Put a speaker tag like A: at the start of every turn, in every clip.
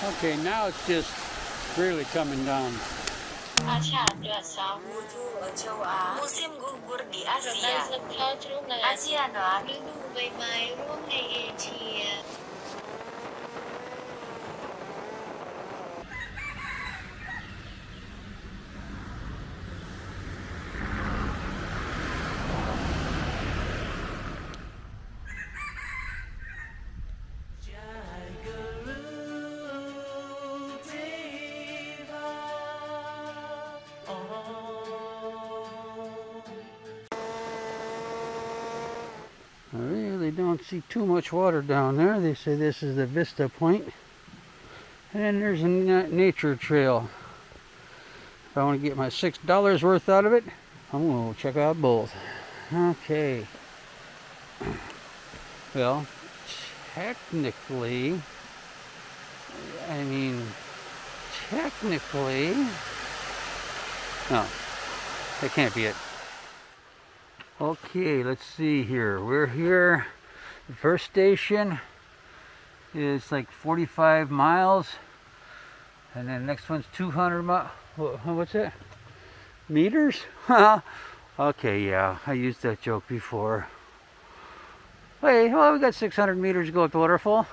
A: Okay, now it's just really coming down.
B: Asia ada Sahuju châu Á Museum gugur di Asia Asia Noir ฤดูใบไม้ร่วงในเอเชีย
A: I really don't see too much water down there. They say this is the vista point. And then there's a nature trail. If I want to get my $6 worth out of it, I'm going to check out both. Okay. Well, technically, no, that can't be it. Okay, let's see here. We're here. The first station is like 45 miles. And then the next one's 200 miles. What's that? Meters? Okay, yeah, I used that joke before. Hey, well, we got 600 meters to go at the waterfall.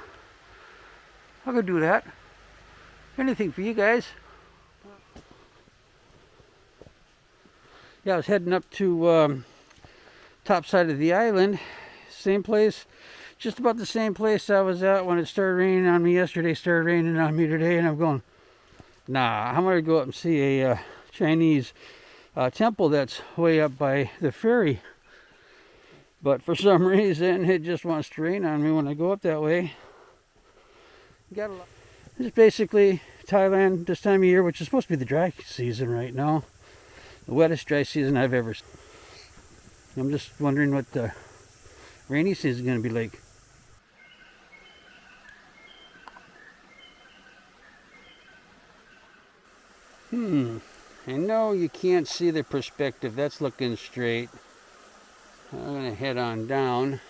A: I could do that. Anything for you guys. Yeah, I was heading up to top side of the island. Same place, just about the same place I was at when it started raining on me yesterday. Started raining on me today, and I'm going, nah, I'm gonna go up and see a Chinese temple that's way up by the ferry. But for some reason, it just wants to rain on me when I go up that way. It's basically Thailand this time of year, which is supposed to be the dry season right now. The wettest dry season I've ever seen. I'm just wondering what the rainy season is going to be like. I know you can't see the perspective. That's looking straight. I'm going to head on down.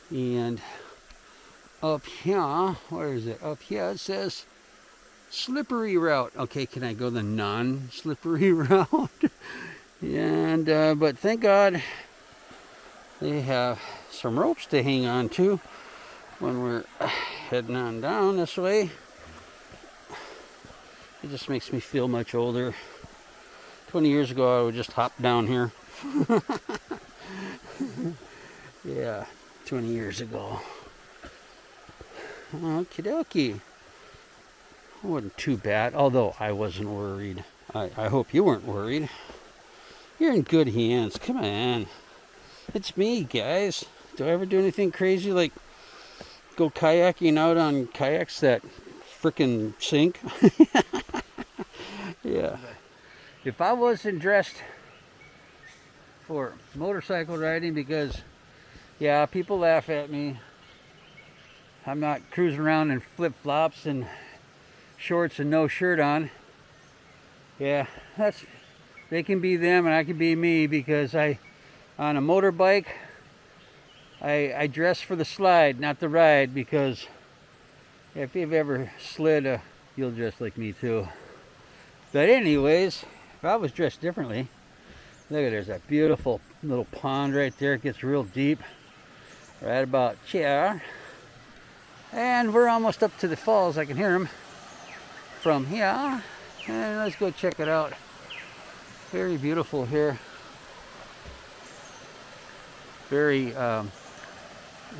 A: And up here, where is it? Up here it says slippery route. Okay, can I go the non-slippery route? And but thank God they have some ropes to hang on to when we're heading on down this way. It just makes me feel much older. 20 years ago I would just hop down here. Yeah, 20 years ago. Okie dokie. It wasn't too bad, although I wasn't worried. I hope you weren't worried. You're in good hands. Come on. It's me, guys. Do I ever do anything crazy like go kayaking out on kayaks that frickin' sink? Yeah. If I wasn't dressed for motorcycle riding, because, yeah, people laugh at me. I'm not cruising around in flip-flops and shorts and no shirt on. Yeah, they can be them and I can be me, because on a motorbike, I dress for the slide, not the ride, because if you've ever slid, you'll dress like me too. But anyways, if I was dressed differently, look at, there's that beautiful little pond right there. It gets real deep, right about here. And we're almost up to the falls. I can hear them from here. And let's go check it out. Very beautiful here. Very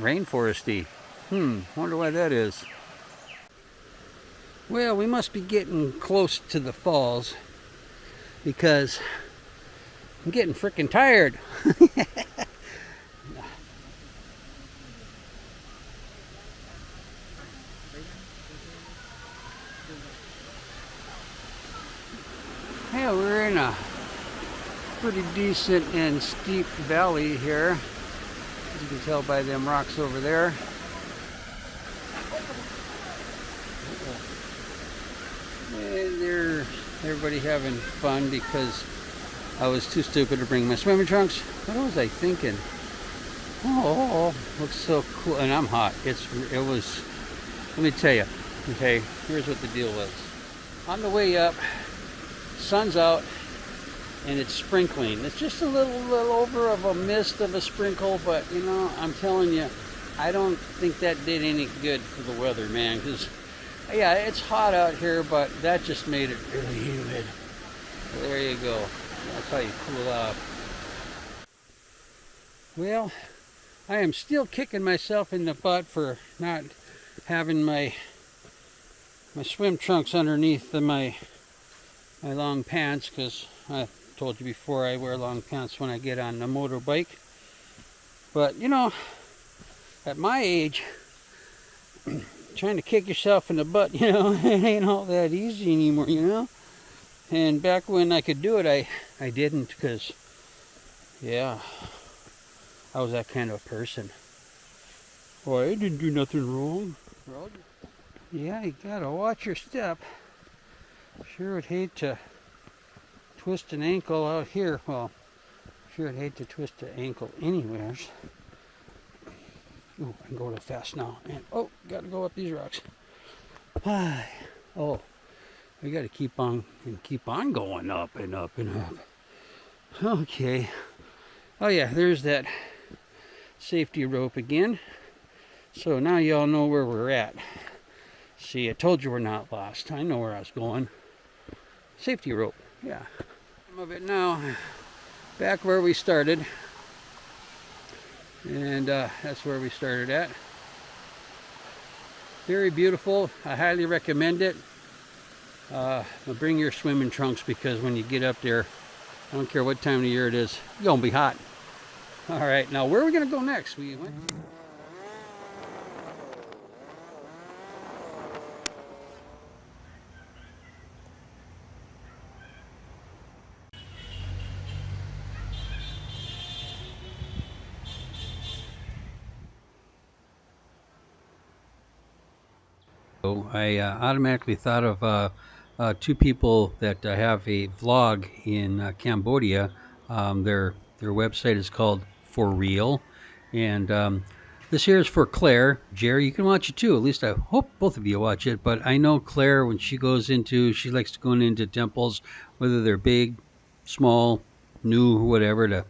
A: rainforesty. Wonder why that is. Well, we must be getting close to the falls, because I'm getting freaking tired. Yeah, we're in a pretty decent and steep valley here, as you can tell by them rocks over there. And there's everybody having fun because I was too stupid to bring my swimming trunks. What was I thinking? Oh, looks so cool, and I'm hot. It was let me tell you, okay, here's what the deal was. On the way up, sun's out, and it's sprinkling. It's just a little over of a mist of a sprinkle, but you know, I'm telling you, I don't think that did any good for the weather, man, because yeah, it's hot out here, but that just made it really humid. So there you go. That's how you cool off. Well, I am still kicking myself in the butt for not having my swim trunks underneath my long pants, because I told you before I wear long pants when I get on the motorbike. But you know, at my age, trying to kick yourself in the butt, you know, it ain't all that easy anymore, you know. And back when I could do it, I didn't, because yeah, I was that kind of person. Well, I didn't do nothing wrong. Yeah, you gotta watch your step. Sure would hate to twist an ankle out here. Well, sure would hate to twist an ankle anywhere. Ooh, I can go a little fast now. And oh, gotta go up these rocks. Oh, we gotta keep on going up and up and up. Okay. Oh yeah, there's that safety rope again. So now y'all know where we're at. See, I told you we're not lost. I know where I was going. Safety rope, yeah. Some of it now, back where we started. And that's where we started at. Very beautiful. I highly recommend it. Bring your swimming trunks, because when you get up there, I don't care what time of the year it is, you're gonna be hot. All right, now where are we gonna go next? We went. I automatically thought of two people that have a vlog in Cambodia. Their website is called For Real, and this here is for Claire. Jerry, you can watch it too. At least I hope both of you watch it. But I know Claire, when she likes to go into temples, whether they're big, small, new, whatever, to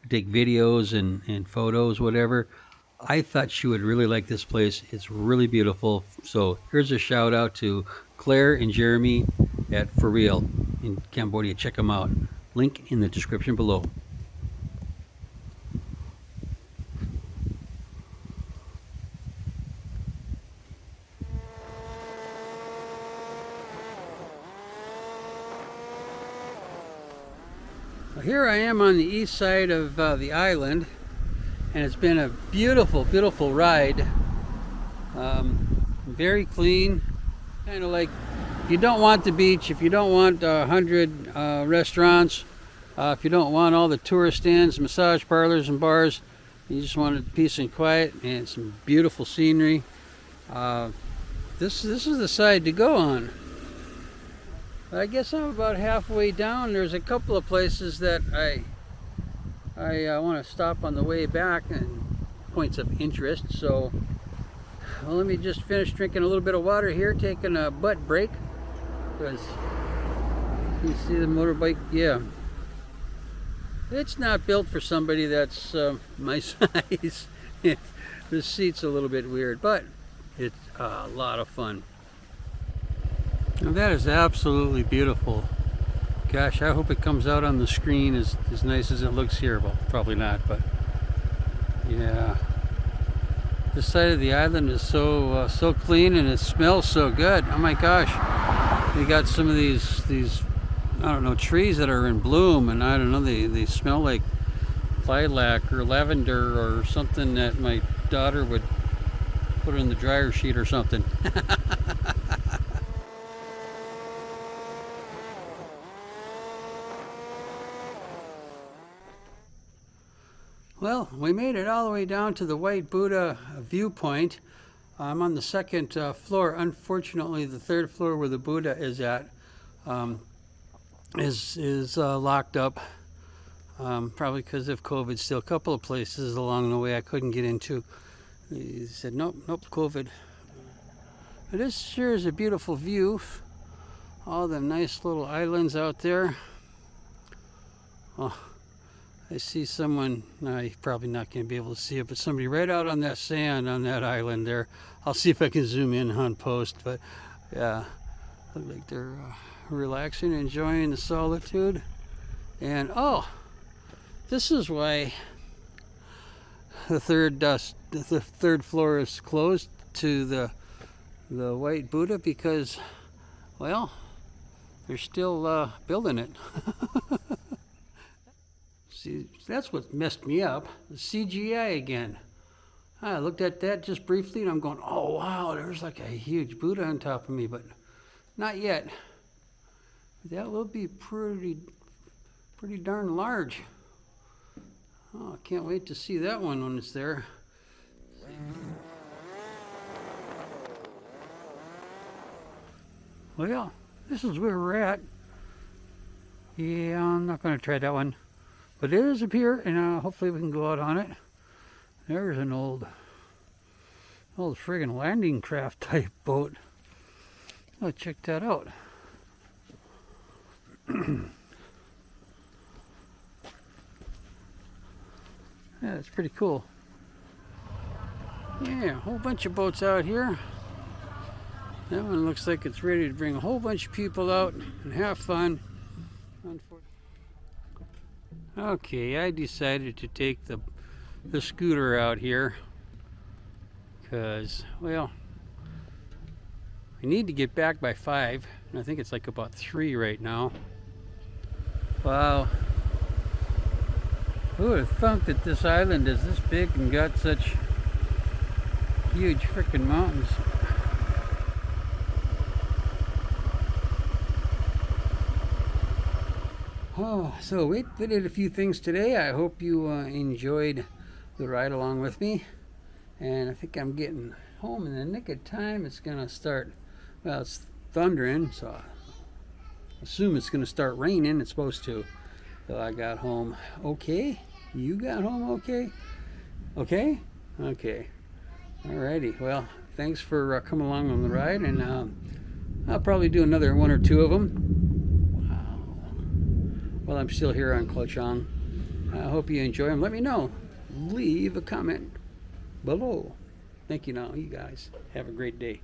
A: take videos and photos, whatever. I thought she would really like this place. It's really beautiful. So here's a shout out to Claire and Jeremy at For Real in Cambodia. Check them out. Link in the description below. Well, here I am on the east side of the island. And it's been a beautiful, beautiful ride. Very clean. Kind of like, if you don't want the beach, if you don't want 100 restaurants, if you don't want all the tourist stands, massage parlors and bars, you just want peace and quiet and some beautiful scenery. This is the side to go on. But I guess I'm about halfway down. There's a couple of places that I want to stop on the way back, and points of interest. So well, let me just finish drinking a little bit of water here, taking a butt break, because you see the motorbike, yeah, it's not built for somebody that's my size. The seat's a little bit weird, but it's a lot of fun. And that is absolutely beautiful. Gosh, I hope it comes out on the screen as nice as it looks here. Well, probably not, but yeah. This side of the island is so clean, and it smells so good. Oh my gosh. They got some of these I don't know, trees that are in bloom, and I don't know, they smell like lilac or lavender or something that my daughter would put in the dryer sheet or something. Well, we made it all the way down to the White Buddha viewpoint. I'm on the second floor. Unfortunately, the third floor where the Buddha is at is locked up, probably because of COVID. Still, a couple of places along the way I couldn't get into. He said, nope, COVID. But this sure is a beautiful view. All the nice little islands out there. Oh, I see someone, no, you're probably not going to be able to see it, but somebody right out on that sand on that island there. I'll see if I can zoom in on post, but yeah, look like they're relaxing, enjoying the solitude. And oh, this is why the third floor is closed to the White Buddha, because, well, they're still building it. See, that's what messed me up. The CGI again. I looked at that just briefly and I'm going, oh wow, there's like a huge Buddha on top of me, but not yet. That will be pretty darn large. Oh, I can't wait to see that one when it's there. Well, yeah, this is where we're at. Yeah, I'm not going to try that one. But it is up here, and hopefully we can go out on it. There's an old friggin' landing craft type boat. Oh, check that out. Yeah, it's pretty cool. Yeah, a whole bunch of boats out here. That one looks like it's ready to bring a whole bunch of people out and have fun. Okay, I decided to take the scooter out here because, well, I need to get back by 5, and I think it's like about 3 right now. Wow. Who would have thunk that this island is this big and got such huge frickin' mountains? Oh, so we did a few things today. I hope you enjoyed the ride along with me. And I think I'm getting home in the nick of time. It's going to start, well, it's thundering, so I assume it's going to start raining. It's supposed to. So I got home okay. You got home okay? Okay? Okay. Alrighty. Well, thanks for coming along on the ride. And I'll probably do another 1 or 2 of them. Well, I'm still here on Koh Chang. I hope you enjoy them. Let me know. Leave a comment below. Thank you now, you guys. Have a great day.